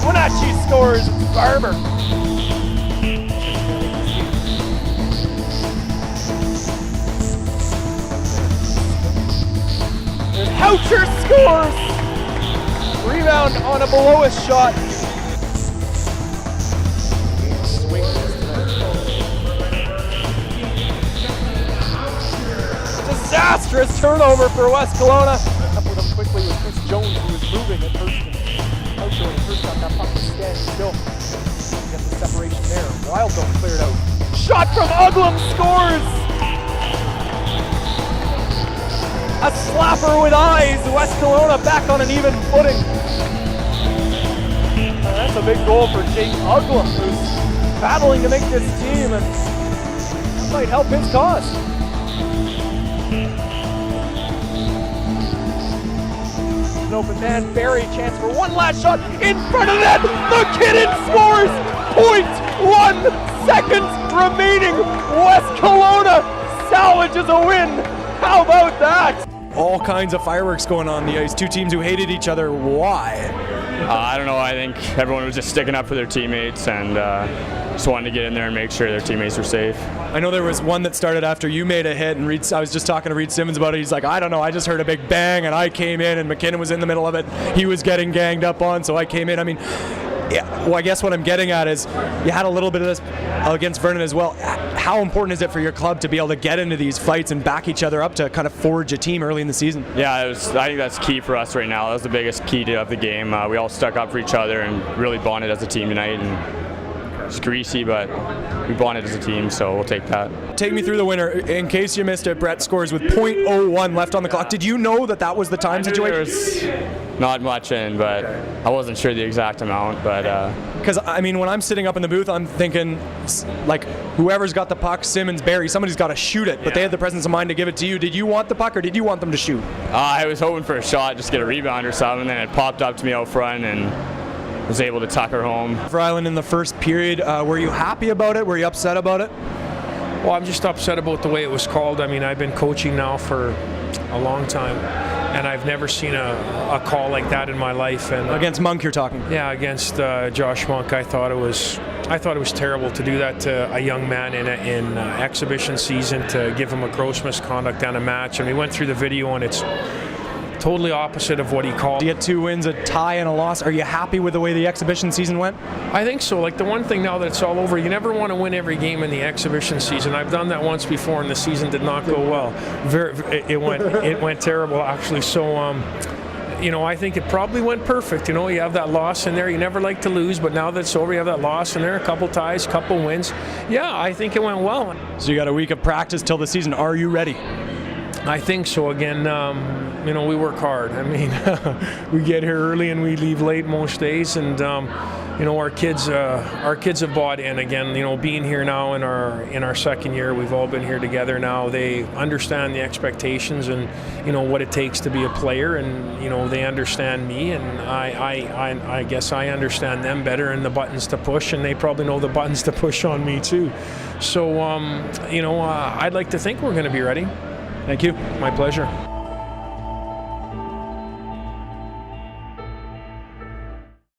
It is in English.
Wenatchee scores. It's Barber. And Houcher scores. Rebound on a Belois shot. Disastrous turnover for West Kelowna. Up with him quickly with Chris Jones, who was moving at first. Houcher when he first got that puck was standing still. Get the separation there. Wildstone cleared out. Shot from Uglum scores! A slapper with eyes. West Kelowna back on an even footing. That's a big goal for Jake Uglum, who's battling to make this team, and that might help his cause. An open man, Barry, chance for one last shot in front of net. McKinnon scores. 0.1 seconds remaining. West Kelowna salvages a win. How about that? All kinds of fireworks going on the ice. Two teams who hated each other. Why? I don't know. I think everyone was just sticking up for their teammates and just wanted to get in there and make sure their teammates were safe. I know there was one that started after you made a hit, and I was just talking to Reed Simmons about it. He's like, I don't know, I just heard a big bang, and I came in, and McKinnon was in the middle of it. He was getting ganged up on, so I came in. I mean, yeah, well, I guess what I'm getting at is you had a little bit of this against Vernon as well. How important is it for your club to be able to get into these fights and back each other up to kind of forge a team early in the season? Yeah, I think that's key for us right now. That was the biggest key of the game. We all stuck up for each other and really bonded as a team tonight. And it's greasy, but we bonded as a team, so we'll take that. Take me through the winner. In case you missed it, Brett scores with .01 left on the clock. Did you know that was the time situation? There's not much in, but I wasn't sure the exact amount. But because I mean, when I'm sitting up in the booth, I'm thinking like whoever's got the puck, Simmons, Barry, somebody's got to shoot it. But they had the presence of mind to give it to you. Did you want the puck, or did you want them to shoot? I was hoping for a shot, just get a rebound or something, and then it popped up to me out front and was able to tuck her home. For Island in the first period, were you happy about it? Were you upset about it? Well, I'm just upset about the way it was called. I mean, I've been coaching now for a long time, and I've never seen a call like that in my life. And against Monk, you're talking? Yeah, against Josh Monk. I thought it was terrible to do that to a young man in exhibition season, to give him a gross misconduct on a match. And we went through the video, and it's totally opposite of what he called. You get 2 wins, a tie, and a loss. Are you happy with the way the exhibition season went? I think so. Like, the one thing now that it's all over, you never want to win every game in the exhibition season. I've done that once before, and the season did not go well. It went terrible, actually. So, you know, I think it probably went perfect. You know, you have that loss in there. You never like to lose, but now that it's over, you have that loss in there, a couple ties, couple wins. Yeah, I think it went well. So you got a week of practice till the season. Are you ready? I think so. Again, you know, we work hard. I mean, we get here early and we leave late most days, and you know, our kids have bought in. Again, you know, being here now in our second year, we've all been here together now. They understand the expectations and, you know, what it takes to be a player, and, you know, they understand me, and I guess I understand them better, and the buttons to push, and they probably know the buttons to push on me too. So, you know, I'd like to think we're going to be ready. Thank you. My pleasure.